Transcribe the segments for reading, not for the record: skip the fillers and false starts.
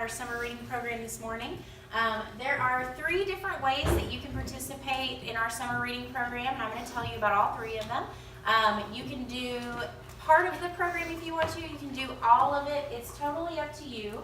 our summer reading program this morning. There are 3 different ways that you can participate in our summer reading program, and I'm going to tell you about all 3 of them. You can do part of the program if you want to. You can do all of it. It's totally up to you.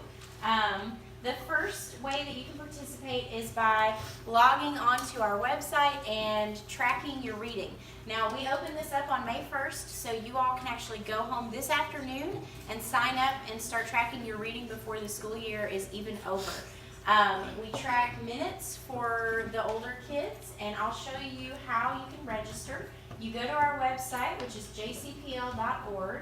The first way that you can participate is by logging onto our website and tracking your reading. Now, we open this up on May 1st, so you all can actually go home this afternoon and sign up and start tracking your reading before the school year is even over. We track minutes for the older kids, and I'll show you how you can register. You go to our website, which is jcpl.org,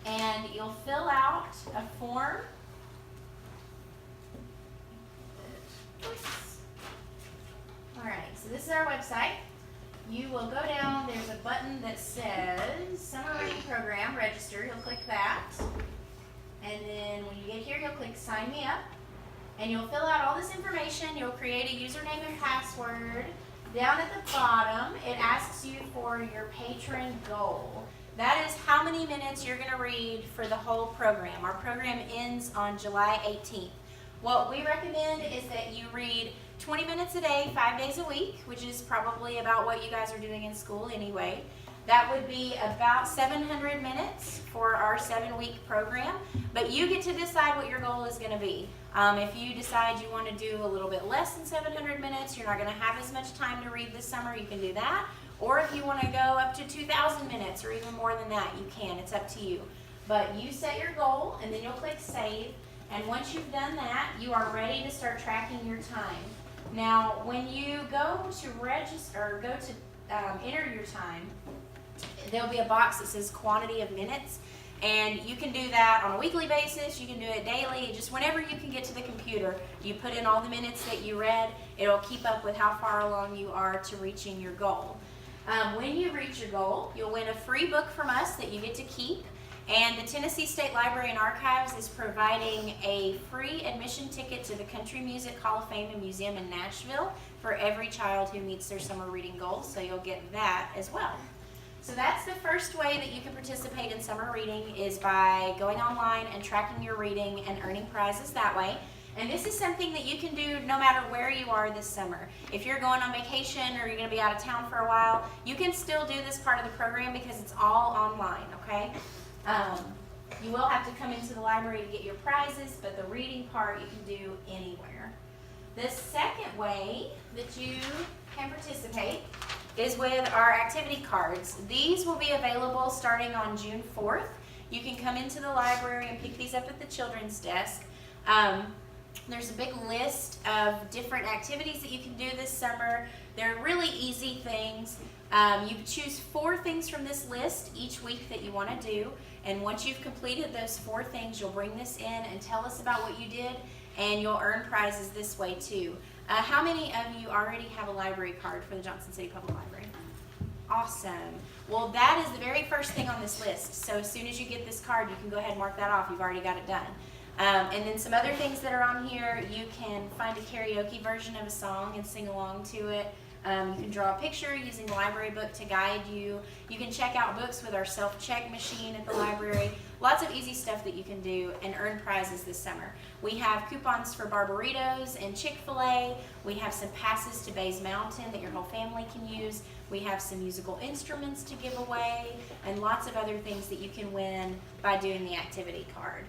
and you'll fill out a form. Alright, so this is our website. You will go down, there's a button that says Summer Reading Program, Register. You'll click that. And then when you get here, you'll click Sign Me Up. And you'll fill out all this information. You'll create a username and password. Down at the bottom, it asks you for your patron goal. That is how many minutes you're going to read for the whole program. Our program ends on July 18th. What we recommend is that you read 20 minutes a day, 5 days a week, which is probably about what you guys are doing in school anyway. That would be about 700 minutes for our 7-week program, but you get to decide what your goal is going to be. If you decide you want to do a little bit less than 700 minutes, you're not going to have as much time to read this summer, you can do that. Or if you want to go up to 2,000 minutes or even more than that, you can. It's up to you. But you set your goal, and then you'll click Save. And once you've done that, you are ready to start tracking your time. Now, when you go to register or go to enter your time, there'll be a box that says quantity of minutes, and you can do that on a weekly basis. You can do it daily. Just whenever you can get to the computer, you put in all the minutes that you read. It'll keep up with how far along you are to reaching your goal. When you reach your goal, you'll win a free book from us that you get to keep. And the Tennessee State Library and Archives is providing a free admission ticket to the Country Music Hall of Fame and Museum in Nashville for every child who meets their summer reading goals, so you'll get that as well. So that's the first way that you can participate in summer reading, is by going online and tracking your reading and earning prizes that way. And this is something that you can do no matter where you are this summer. If you're going on vacation or you're going to be out of town for a while, you can still do this part of the program because it's all online, okay? You will have to come into the library to get your prizes, but the reading part you can do anywhere. The second way that you can participate is with our activity cards. These will be available starting on June 4th. You can come into the library and pick these up at the children's desk. There's a big list of different activities that you can do this summer. They're really easy things. You choose 4 things from this list each week that you want to do, and once you've completed those 4 things, you'll bring this in and tell us about what you did, and you'll earn prizes this way too. How many of you already have a library card for the Johnson City Public Library? Awesome. Well, that is the very first thing on this list, so as soon as you get this card, you can go ahead and mark that off. You've already got it done. And then some other things that are on here, you can find a karaoke version of a song and sing along to it. You can draw a picture using the library book to guide you. You can check out books with our self-check machine at the library. Lots of easy stuff that you can do and earn prizes this summer. We have coupons for Barbaritos and Chick-fil-A. We have some passes to Bays Mountain that your whole family can use. We have some musical instruments to give away, and lots of other things that you can win by doing the activity card.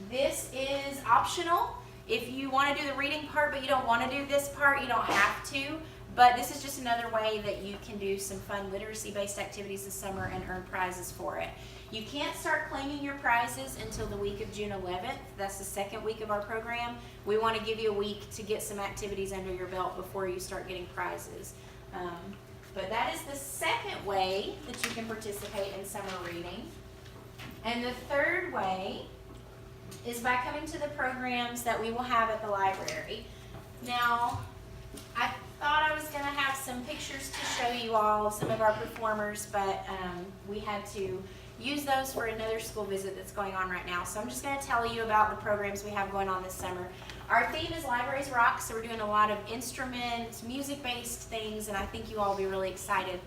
This is optional. If you want to do the reading part but you don't want to do this part, you don't have to. But this is just another way that you can do some fun literacy-based activities this summer and earn prizes for it. You can't start claiming your prizes until the week of June 11th. That's the 2nd week of our program. We want to give you a week to get some activities under your belt before you start getting prizes. But that is the second way that you can participate in summer reading. And the third way is by coming to the programs that we will have at the library. Now, I thought I was going to have some pictures to show you all of some of our performers, but we had to use those for another school visit that's going on right now. So I'm just going to tell you about the programs we have going on this summer. Our theme is Libraries Rock, so we're doing a lot of instrument, music-based things, and I think you all will be really excited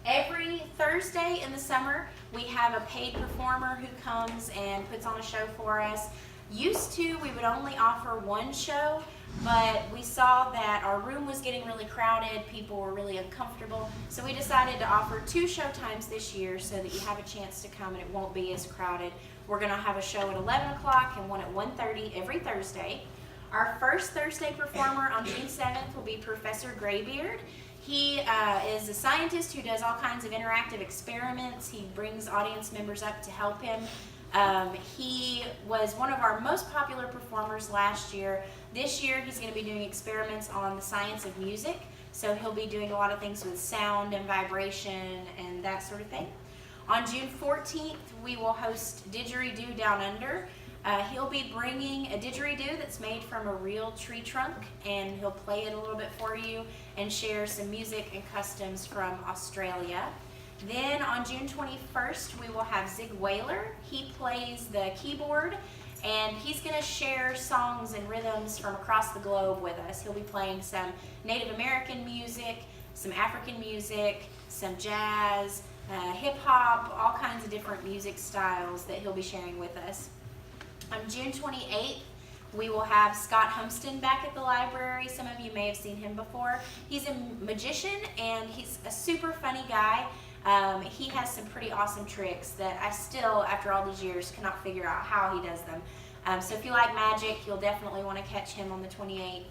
Every Thursday in the summer, we have a paid performer who comes and puts on a show for us. Used to, we would only offer one show, but we saw that our room was getting really crowded, people were really uncomfortable, so we decided to offer 2 show times this year so that you have a chance to come and it won't be as crowded. We're going to have a show at 11 o'clock and one at 1:30 every Thursday. Our first Thursday performer on June 7th will be Professor Graybeard. He is a scientist who does all kinds of interactive experiments. He brings audience members up to help him. He was one of our most popular performers last year. This year he's going to be doing experiments on the science of music, so he'll be doing a lot of things with sound and vibration and that sort of thing. On June 14th we will host Didgeridoo Down Under. He'll be bringing a didgeridoo that's made from a real tree trunk, and he'll play it a little bit for you and share some music and customs from Australia. Then on June 21st, we will have Zig Whaler. He plays the keyboard, and he's going to share songs and rhythms from across the globe with us. He'll be playing some Native American music, some African music, some jazz, hip-hop, all kinds of different music styles that he'll be sharing with us. On June 28th, we will have Scott Humston back at the library. Some of you may have seen him before. He's a magician, and he's a super funny guy. He has some pretty awesome tricks that I still, after all these years, cannot figure out how he does them. So if you like magic, you'll definitely want to catch him on the 28th.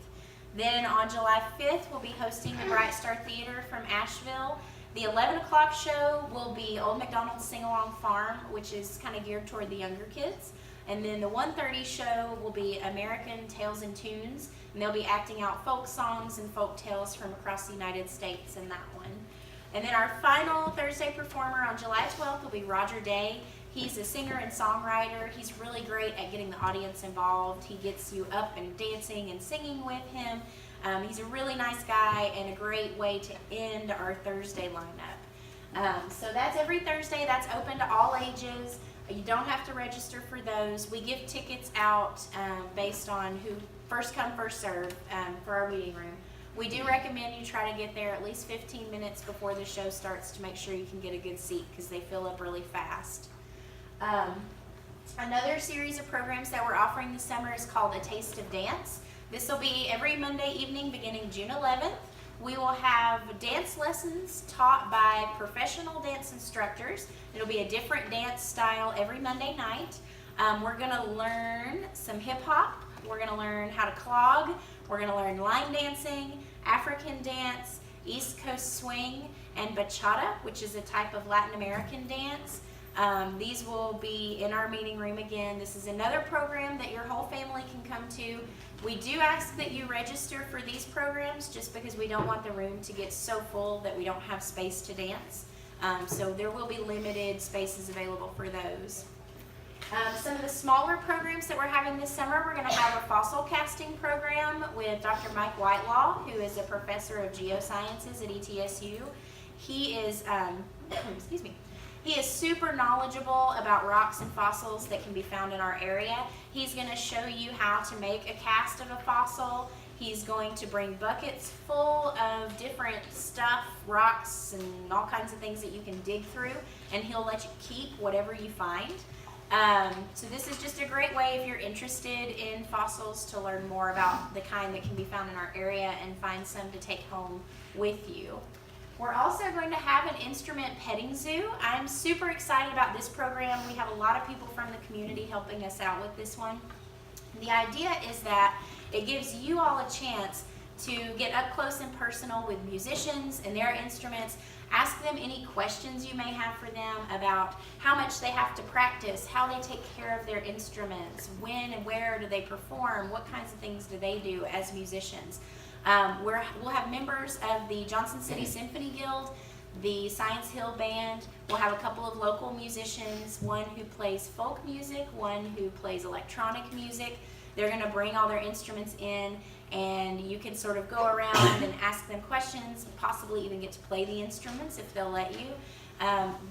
Then on July 5th, we'll be hosting the Bright Star Theater from Asheville. The 11 o'clock show will be Old MacDonald's Sing-Along Farm, which is kind of geared toward the younger kids. And then the 1:30 show will be American Tales and Tunes, and they'll be acting out folk songs and folk tales from across the United States in that one. And then our final Thursday performer on July 12th will be Roger Day. He's a singer and songwriter. He's really great at getting the audience involved. He gets you up and dancing and singing with him. He's a really nice guy and a great way to end our Thursday lineup. So that's every Thursday. That's open to all ages. You don't have to register for those. We give tickets out based on who first come, first serve for our meeting room. We do recommend you try to get there at least 15 minutes before the show starts to make sure you can get a good seat because they fill up really fast. Another series of programs that we're offering this summer is called A Taste of Dance. This will be every Monday evening beginning June 11th. We will have dance lessons taught by professional dance instructors. It'll be a different dance style every Monday night. We're going to learn some hip hop. We're going to learn how to clog. We're going to learn line dancing, African dance, East Coast swing, and bachata, which is a type of Latin American dance. These will be in our meeting room again. This is another program that your whole family can come to. We do ask that you register for these programs just because we don't want the room to get so full that we don't have space to dance. So there will be limited spaces available for those. Some of the smaller programs that we're having this summer, we're going to have a fossil casting program with Dr. Mike Whitelaw, who is a professor of geosciences at ETSU. He is, excuse me. He is super knowledgeable about rocks and fossils that can be found in our area. He's going to show you how to make a cast of a fossil. He's going to bring buckets full of different stuff, rocks, and all kinds of things that you can dig through, and he'll let you keep whatever you find. So this is just a great way if you're interested in fossils to learn more about the kind that can be found in our area and find some to take home with you. We're also going to have an instrument petting zoo. I'm super excited about this program. We have a lot of people from the community helping us out with this one. The idea is that it gives you all a chance to get up close and personal with musicians and their instruments. Ask them any questions you may have for them about how much they have to practice, how they take care of their instruments, when and where do they perform, what kinds of things do they do as musicians. We'll have members of the Johnson City Symphony Guild, the Science Hill Band. We'll have a couple of local musicians, one who plays folk music, one who plays electronic music. They're going to bring all their instruments in, and you can sort of go around and ask them questions, possibly even get to play the instruments if they'll let you.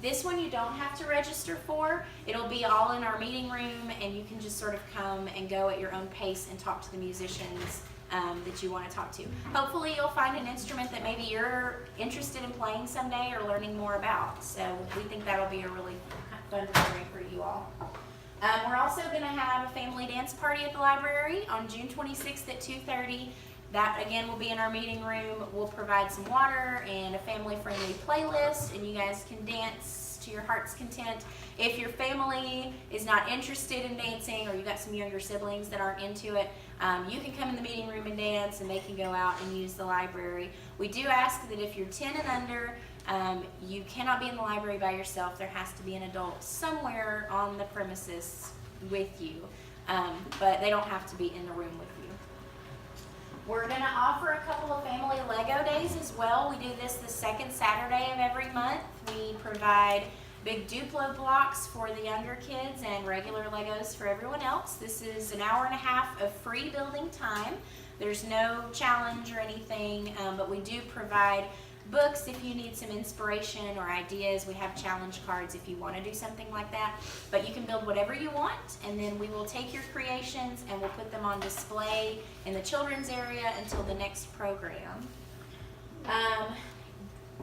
This one you don't have to register for. It'll be all in our meeting room, and you can just sort of come and go at your own pace and talk to the musicians that you want to talk to. Hopefully you'll find an instrument that maybe you're interested in playing someday or learning more about. So we think that'll be a really fun program for you all. We're also going to have a family dance party at the library on June 26th at 2:30. That again will be in our meeting room. We'll provide some water and a family-friendly playlist, and you guys can dance to your heart's content. If your family is not interested in dancing, or you've got some younger siblings that aren't into it, you can come in the meeting room and dance, and they can go out and use the library. We do ask that if you're 10 and under, you cannot be in the library by yourself. There has to be an adult somewhere on the premises with you, but they don't have to be in the room with you. We're going to offer a couple of family Lego days as well. We do this the second Saturday of every month. We provide big Duplo blocks for the younger kids and regular Legos for everyone else. This is an hour and a half of free building time. There's no challenge or anything, but we do provide books if you need some inspiration or ideas. We have challenge cards if you want to do something like that. But you can build whatever you want, and then we will take your creations and we'll put them on display in the children's area until the next program.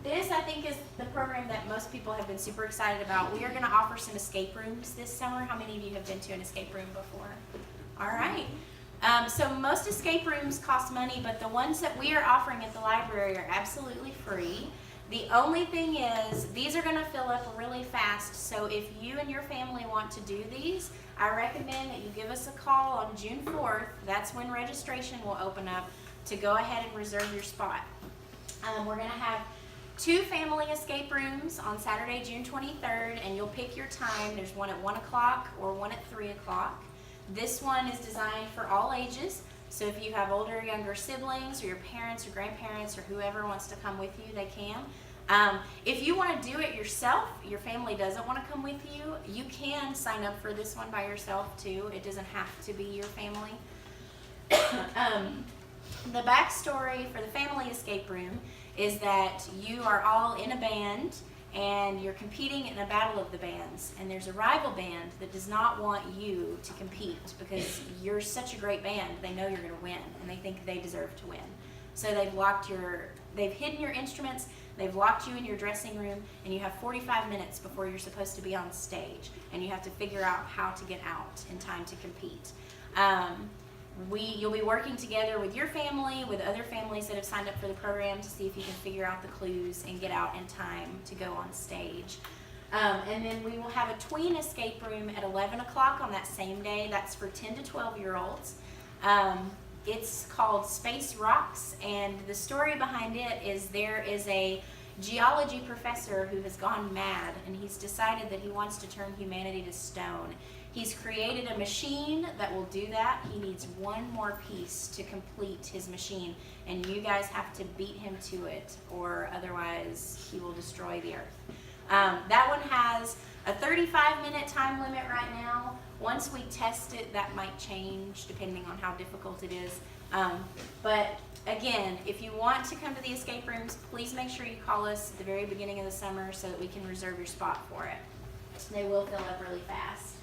This, I think, is the program that most people have been super excited about. We are going to offer some escape rooms this summer. How many of you have been to an escape room before? All right. So most escape rooms cost money, but the ones that we are offering at the library are absolutely free. The only thing is, these are going to fill up really fast, so if you and your family want to do these, I recommend that you give us a call on June 4th. That's when registration will open up, to go ahead and reserve your spot. We're going to have 2 family escape rooms on Saturday, June 23rd, and you'll pick your time. There's one at 1 o'clock or one at 3 o'clock. This one is designed for all ages, so if you have older or younger siblings, or your parents or grandparents or whoever wants to come with you, they can. If you want to do it yourself, your family doesn't want to come with you, you can sign up for this one by yourself too. It doesn't have to be your family. The backstory for the family escape room is that you are all in a band and you're competing in a battle of the bands, and there's a rival band that does not want you to compete because you're such a great band. They know you're going to win, and they think they deserve to win. So they've hidden your instruments, they've locked you in your dressing room, and you have 45 minutes before you're supposed to be on stage, and you have to figure out how to get out in time to compete. You'll be working together with your family, with other families that have signed up for the program, to see if you can figure out the clues and get out in time to go on stage. And then we will have a tween escape room at 11 o'clock on that same day. That's for 10 to 12-year-olds. It's called Space Rocks, and the story behind it is there is a geology professor who has gone mad, and he's decided that he wants to turn humanity to stone. He's created a machine that will do that. He needs one more piece to complete his machine, and you guys have to beat him to it, or otherwise he will destroy the earth. That one has a 35-minute time limit right now. Once we test it, that might change depending on how difficult it is. But again, if you want to come to the escape rooms, please make sure you call us at the very beginning of the summer so that we can reserve your spot for it. They will fill up really fast.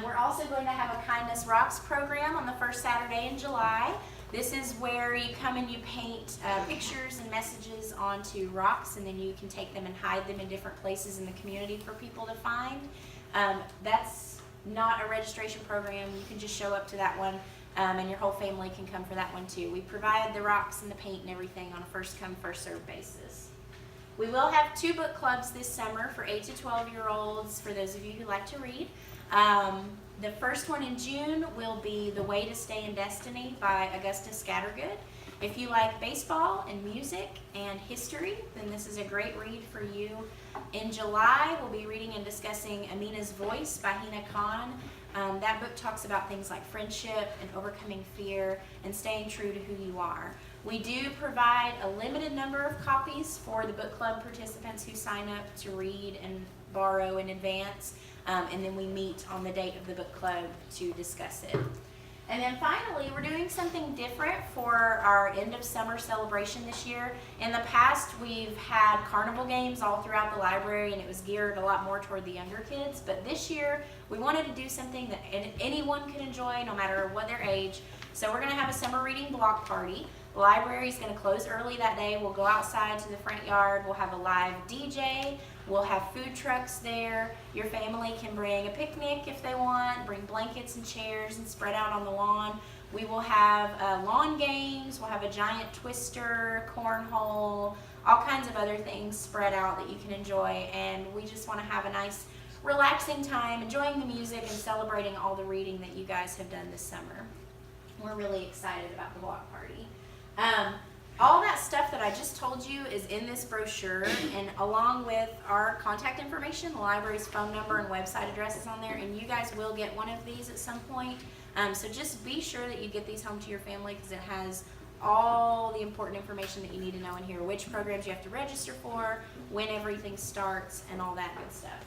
We're also going to have a Kindness Rocks program on the first Saturday in July. This is where you come and you paint pictures and messages onto rocks, and then you can take them and hide them in different places in the community for people to find. That's not a registration program. You can just show up to that one, and your whole family can come for that one too. We provide the rocks and the paint and everything on a first come, first served basis. We will have 2 book clubs this summer for 8 to 12-year-olds, for those of you who like to read. The first one in June will be The Way to Stay in Destiny by Augusta Scattergood. If you like baseball and music and history, then this is a great read for you. In July, we'll be reading and discussing Amina's Voice by Hina Khan. That book talks about things like friendship and overcoming fear and staying true to who you are. We do provide a limited number of copies for the book club participants who sign up to read and borrow in advance. And then we meet on the date of the book club to discuss it. And then finally, we're doing something different for our end of summer celebration this year. In the past, we've had carnival games all throughout the library, and it was geared a lot more toward the younger kids. But this year, we wanted to do something that anyone could enjoy, no matter what their age. So we're going to have a summer reading block party. The library is going to close early that day. We'll go outside to the front yard. We'll have a live DJ. We'll have food trucks there. Your family can bring a picnic if they want, bring blankets and chairs and spread out on the lawn. We will have lawn games. We'll have a giant twister, cornhole, all kinds of other things spread out that you can enjoy. And we just want to have a nice, relaxing time, enjoying the music and celebrating all the reading that you guys have done this summer. We're really excited about the block party. All that stuff that I just told you is in this brochure, and along with our contact information, the library's phone number and website address is on there, and you guys will get one of these at some point. So just be sure that you get these home to your family, because it has all the important information that you need to know in here, which programs you have to register for, when everything starts, and all that good stuff.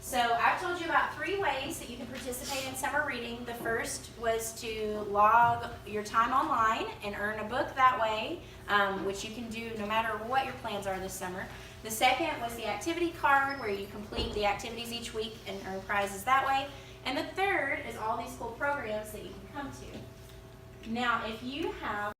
So I've told you about 3 ways that you can participate in summer reading. The first was to log your time online and earn a book that way, which you can do no matter what your plans are this summer. The second was the activity card, where you complete the activities each week and earn prizes that way. And the third is all these cool programs that you can come to. Now, if you have